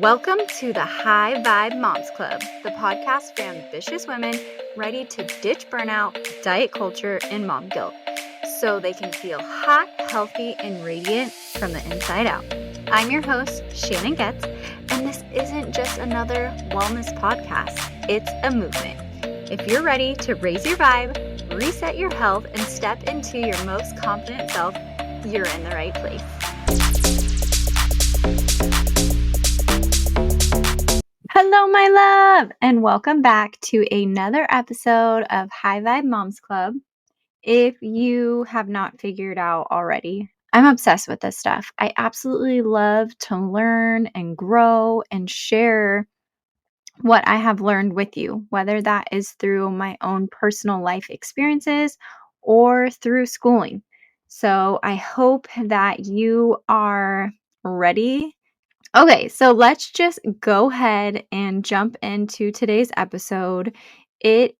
Welcome to the High Vibe Moms Club, the podcast for ambitious women ready to ditch burnout, diet culture, and mom guilt so they can feel hot, healthy, and radiant from the inside out. I'm your host, Shannon, and this isn't just another wellness podcast. It's a movement. If you're ready to raise your vibe, reset your health, and step into your most confident self, you're in the right place. Hello, my love, and welcome back to another episode of High Vibe Moms Club. If you have not figured out already, I'm obsessed with this stuff. I absolutely love to learn and grow and share what I have learned with you, whether that is through my own personal life experiences or through schooling. So I hope that you are ready. Okay, so let's just go ahead and jump into today's episode. We're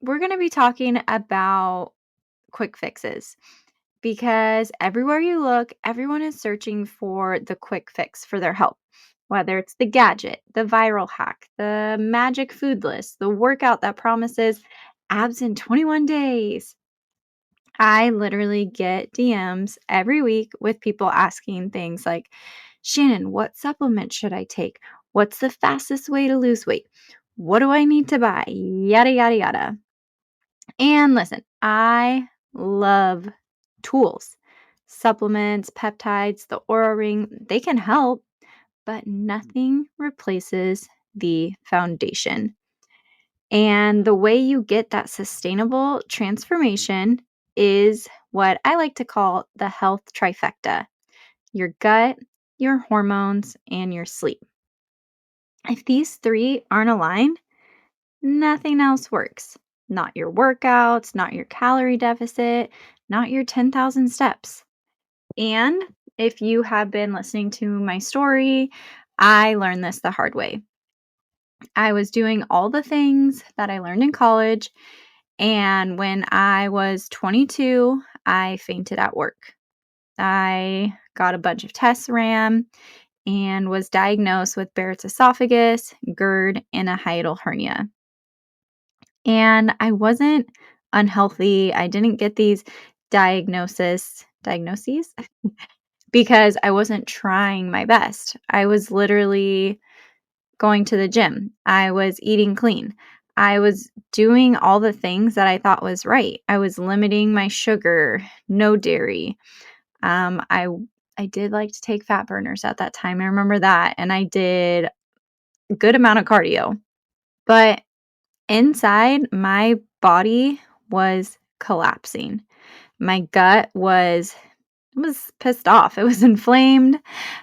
going to be talking about quick fixes because everywhere you look, everyone is searching for the quick fix for their health. Whether it's the gadget, the viral hack, the magic food list, the workout that promises abs in 21 days. I literally get DMs every week with people asking things like, Shannon, what supplement should I take? What's the fastest way to lose weight? What do I need to buy? Yada, yada, yada. And listen, I love tools, supplements, peptides, the Aura Ring. They can help, but nothing replaces the foundation. And the way you get that sustainable transformation is what I like to call the health trifecta: your gut, your hormones, and your sleep. If these three aren't aligned, nothing else works. Not your workouts, not your calorie deficit, not your 10,000 steps. And if you have been listening to my story, I learned this the hard way. I was doing all the things that I learned in college, and when I was 22, I fainted at work. I got a bunch of tests ran and was diagnosed with Barrett's esophagus, GERD, and a hiatal hernia. And I wasn't unhealthy. I didn't get these diagnoses because I wasn't trying my best. I was literally going to the gym. I was eating clean. I was doing all the things that I thought was right. I was limiting my sugar, no dairy. I did like to take fat burners at that time. I remember that. And I did a good amount of cardio. But inside, my body was collapsing. My gut was pissed off. It was inflamed.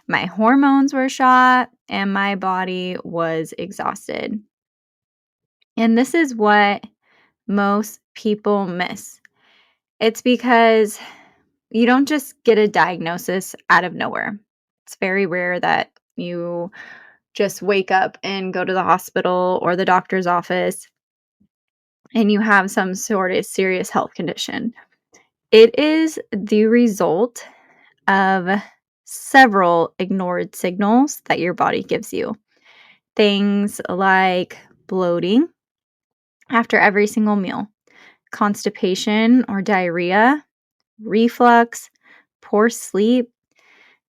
My hormones were shot and my body was exhausted. And this is what most people miss. It's because you don't just get a diagnosis out of nowhere. It's very rare that you just wake up and go to the hospital or the doctor's office and you have some sort of serious health condition. It is the result of several ignored signals that your body gives you. Things like bloating after every single meal, constipation or diarrhea, reflux, poor sleep,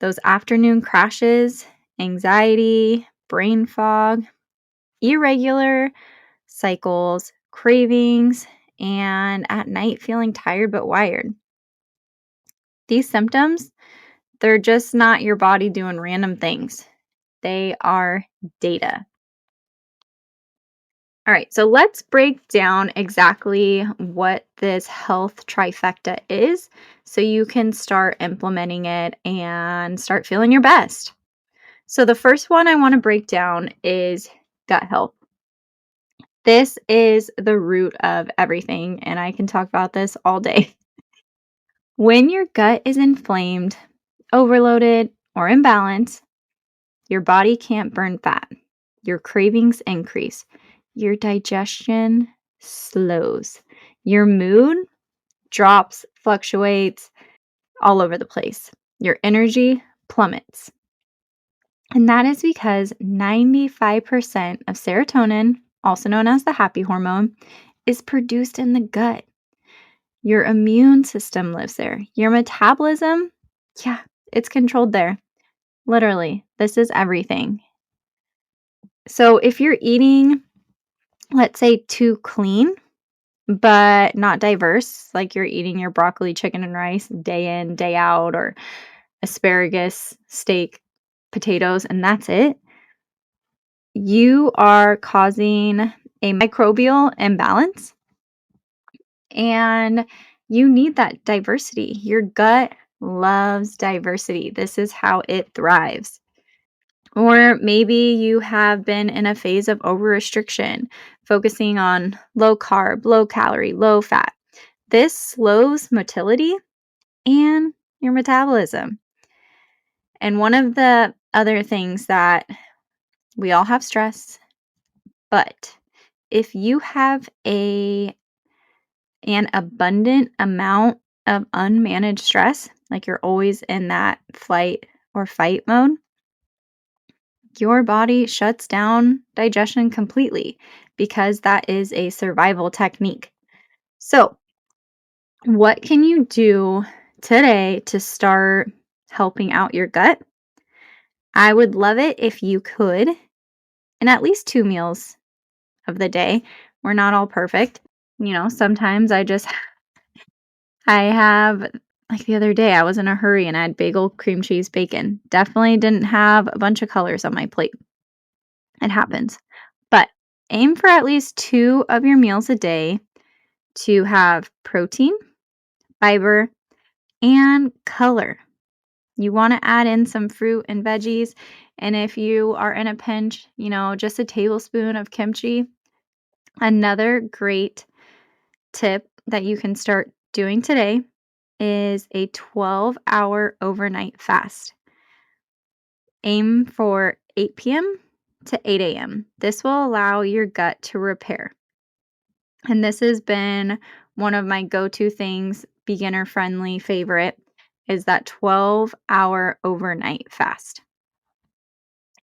those afternoon crashes, anxiety, brain fog, irregular cycles, cravings, and at night feeling tired but wired. These symptoms, they're just not your body doing random things. They are data. All right, so let's break down exactly what this health trifecta is so you can start implementing it and start feeling your best. So the first one I want to break down is gut health. This is the root of everything, and I can talk about this all day. When your gut is inflamed, overloaded, or imbalanced, your body can't burn fat. Your cravings increase. Your digestion slows. Your mood drops, fluctuates all over the place. Your energy plummets. And that is because 95% of serotonin, also known as the happy hormone, is produced in the gut. Your immune system lives there. Your metabolism, yeah, it's controlled there. Literally, this is everything. So if you're eating, let's say, too clean, but not diverse, like you're eating your broccoli, chicken, and rice day in, day out, or asparagus, steak, potatoes, and that's it, you are causing a microbial imbalance and you need that diversity. Your gut loves diversity. This is how it thrives. Or maybe you have been in a phase of over restriction, focusing on low carb, low calorie, low fat. This slows motility and your metabolism. And one of the other things that we all have stress, but if you have an abundant amount of unmanaged stress, like you're always in that flight or fight mode, your body shuts down digestion completely because that is a survival technique. So, what can you do today to start helping out your gut? I would love it if you could, in at least 2 meals of the day. We're not all perfect. Sometimes I have, like the other day, I was in a hurry and I had bagel, cream cheese, bacon. Definitely didn't have a bunch of colors on my plate. It happens. But aim for at least 2 of your meals a day to have protein, fiber, and color. You want to add in some fruit and veggies. And if you are in a pinch, just a tablespoon of kimchi. Another great tip that you can start doing today is a 12-hour overnight fast. Aim for 8 p.m. to 8 a.m. This will allow your gut to repair. And this has been one of my go-to things, beginner friendly favorite, is that 12-hour overnight fast.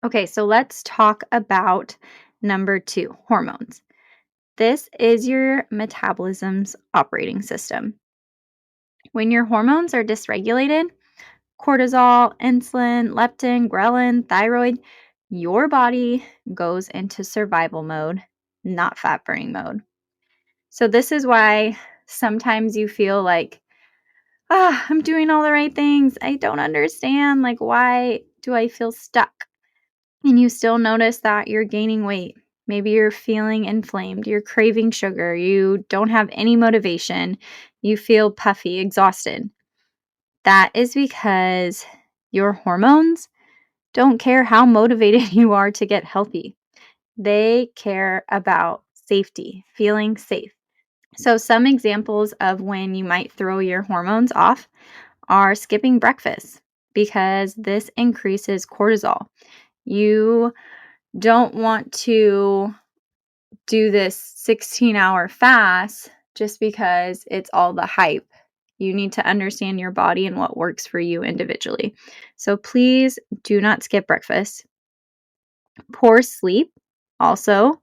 Okay, so let's talk about number 2, hormones. This is your metabolism's operating system. When your hormones are dysregulated, cortisol, insulin, leptin, ghrelin, thyroid, your body goes into survival mode, not fat burning mode. So, this is why sometimes you feel like, I'm doing all the right things. I don't understand. Like, why do I feel stuck? And you still notice that you're gaining weight. Maybe you're feeling inflamed. You're craving sugar. You don't have any motivation. You feel puffy, exhausted. That is because your hormones don't care how motivated you are to get healthy. They care about safety, feeling safe. So, some examples of when you might throw your hormones off are skipping breakfast because this increases cortisol. You don't want to do this 16-hour fast just because it's all the hype. You need to understand your body and what works for you individually. So please do not skip breakfast. Poor sleep, also,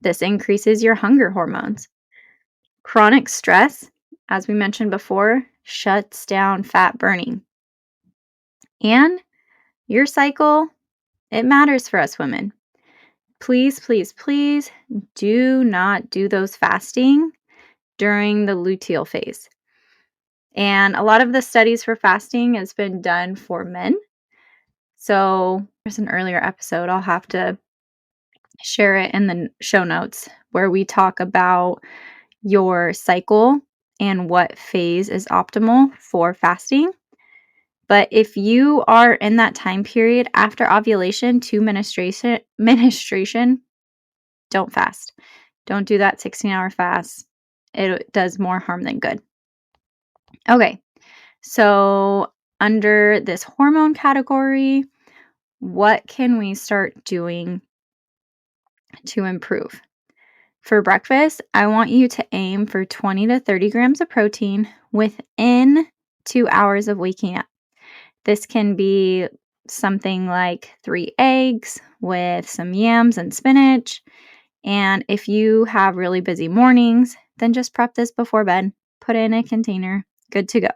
this increases your hunger hormones. Chronic stress, as we mentioned before, shuts down fat burning. And your cycle, it matters for us women. Please, please, please do not do those fasting during the luteal phase. And a lot of the studies for fasting has been done for men. So there's an earlier episode. I'll have to share it in the show notes where we talk about your cycle and what phase is optimal for fasting. But if you are in that time period after ovulation to menstruation, don't fast. Don't do that 16-hour fast. It does more harm than good. Okay, so under this hormone category, what can we start doing to improve? For breakfast, I want you to aim for 20 to 30 grams of protein within 2 hours of waking up. This can be something like 3 eggs with some yams and spinach. And if you have really busy mornings, then just prep this before bed, put it in a container, good to go.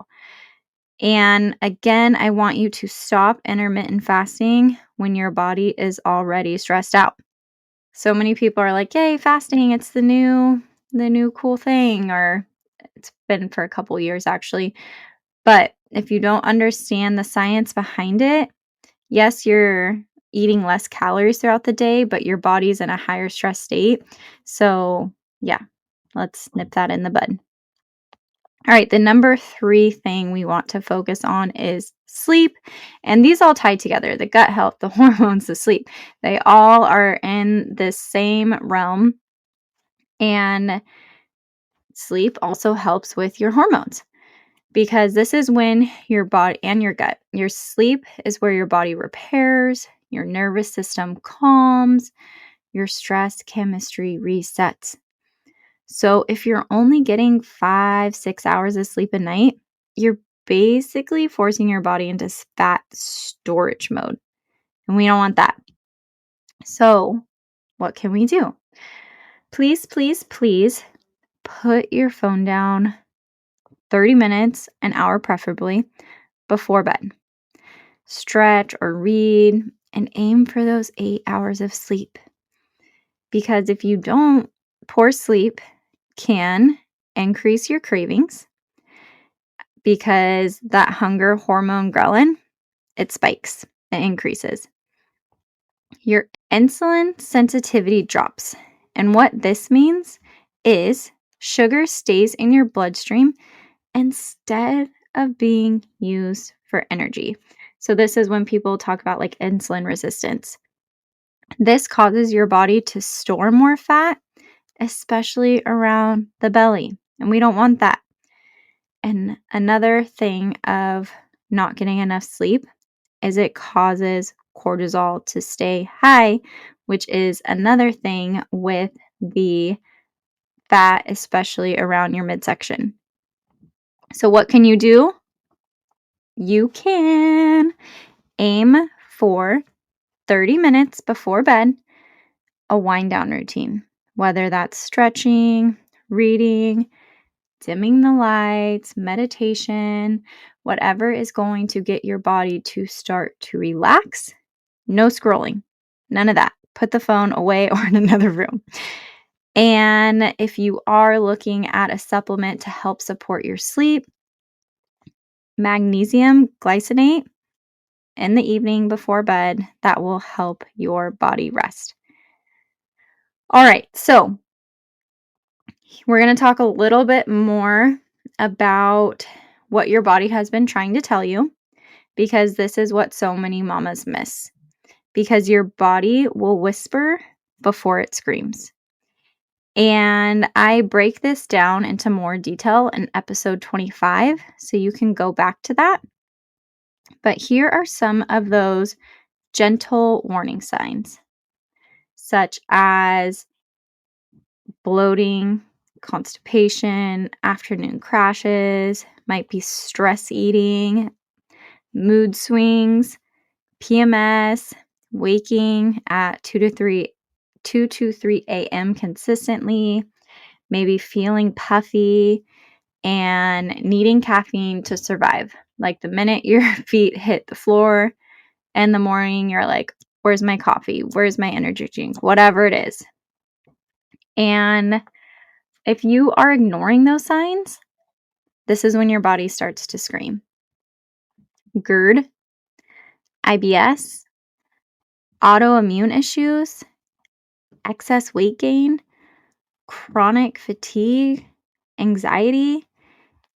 And again, I want you to stop intermittent fasting when your body is already stressed out. So many people are like, "Yay, fasting, it's the new cool thing," or it's been for a couple years actually. But if you don't understand the science behind it, yes, you're eating less calories throughout the day, but your body's in a higher stress state. So, yeah, let's nip that in the bud. All right, the number 3 thing we want to focus on is sleep. And these all tie together, the gut health, the hormones, the sleep. They all are in this same realm. And sleep also helps with your hormones because this is when your body and your gut, your sleep is where your body repairs, your nervous system calms, your stress chemistry resets. So if you're only getting 5-6 hours of sleep a night, you're basically forcing your body into fat storage mode. And we don't want that. So what can we do? Please, please, please put your phone down 30 minutes, an hour preferably, before bed. Stretch or read and aim for those 8 hours of sleep. Because if you don't, poor sleep can increase your cravings because that hunger hormone ghrelin, it spikes, it increases. Your insulin sensitivity drops. And what this means is sugar stays in your bloodstream instead of being used for energy. So this is when people talk about like insulin resistance. This causes your body to store more fat, especially around the belly. And we don't want that. And another thing of not getting enough sleep is it causes cortisol to stay high, which is another thing with the fat, especially around your midsection. So what can you do? You can aim for 30 minutes before bed, a wind down routine, whether that's stretching, reading, dimming the lights, meditation, whatever is going to get your body to start to relax. No scrolling, none of that. Put the phone away or in another room. And if you are looking at a supplement to help support your sleep, magnesium glycinate in the evening before bed, that will help your body rest. All right, so we're going to talk a little bit more about what your body has been trying to tell you because this is what so many mamas miss. Because your body will whisper before it screams. And I break this down into more detail in episode 25, so you can go back to that. But here are some of those gentle warning signs, such as bloating, constipation, afternoon crashes, might be stress eating, mood swings, PMS, waking at 2 to 3 a.m. consistently, maybe feeling puffy and needing caffeine to survive. Like the minute your feet hit the floor in the morning, you're like, where's my coffee? Where's my energy drink? Whatever it is. And if you are ignoring those signs, this is when your body starts to scream. GERD, IBS, autoimmune issues, excess weight gain, chronic fatigue, anxiety,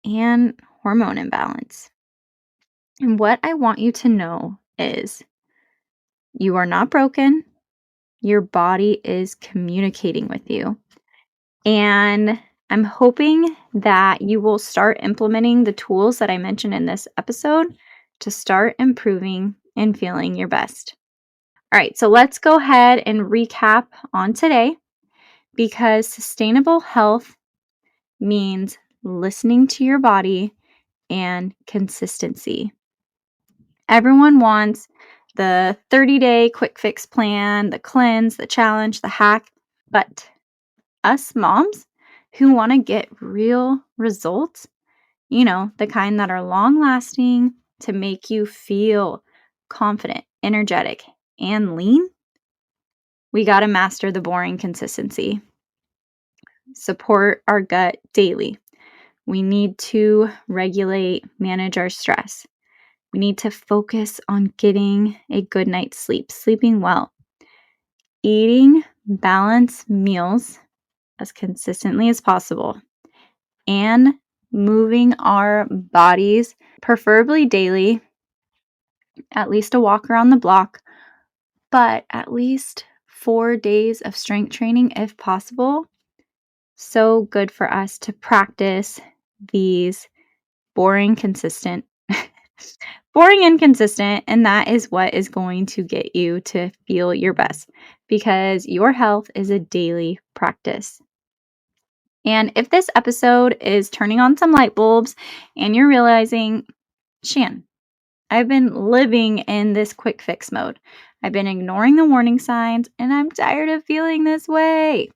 and hormone imbalance. And what I want you to know is you are not broken. Your body is communicating with you. And I'm hoping that you will start implementing the tools that I mentioned in this episode to start improving and feeling your best. All right, so let's go ahead and recap on today because sustainable health means listening to your body and consistency. Everyone wants the 30-day quick fix plan, the cleanse, the challenge, the hack. But us moms who want to get real results, the kind that are long lasting to make you feel confident, energetic, and lean, we got to master the boring consistency. Support our gut daily. We need to manage our stress. We need to focus on getting a good night's sleep, sleeping well, eating balanced meals as consistently as possible, and moving our bodies, preferably daily, at least a walk around the block, but at least 4 days of strength training if possible. So good for us to practice these boring, consistent, boring and consistent, and that is what is going to get you to feel your best because your health is a daily practice. And if this episode is turning on some light bulbs and you're realizing, Shan, I've been living in this quick fix mode. I've been ignoring the warning signs and I'm tired of feeling this way.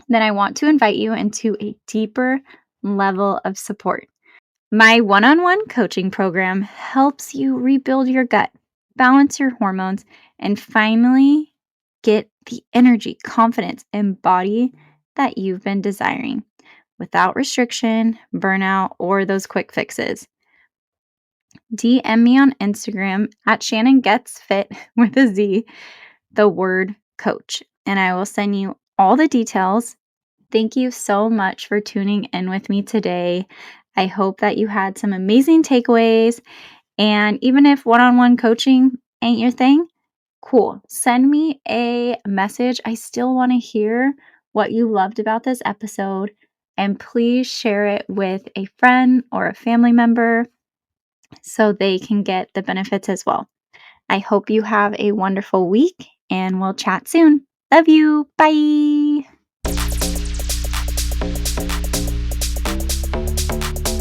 Then I want to invite you into a deeper level of support. My one-on-one coaching program helps you rebuild your gut, balance your hormones, and finally get the energy, confidence, and body that you've been desiring without restriction, burnout, or those quick fixes. DM me on Instagram at Shannon Gets Fit with a Z, the word coach, and I will send you all the details. Thank you so much for tuning in with me today. I hope that you had some amazing takeaways. And even if one-on-one coaching ain't your thing, cool. Send me a message. I still want to hear what you loved about this episode. And please share it with a friend or a family member so they can get the benefits as well. I hope you have a wonderful week and we'll chat soon. Love you. Bye.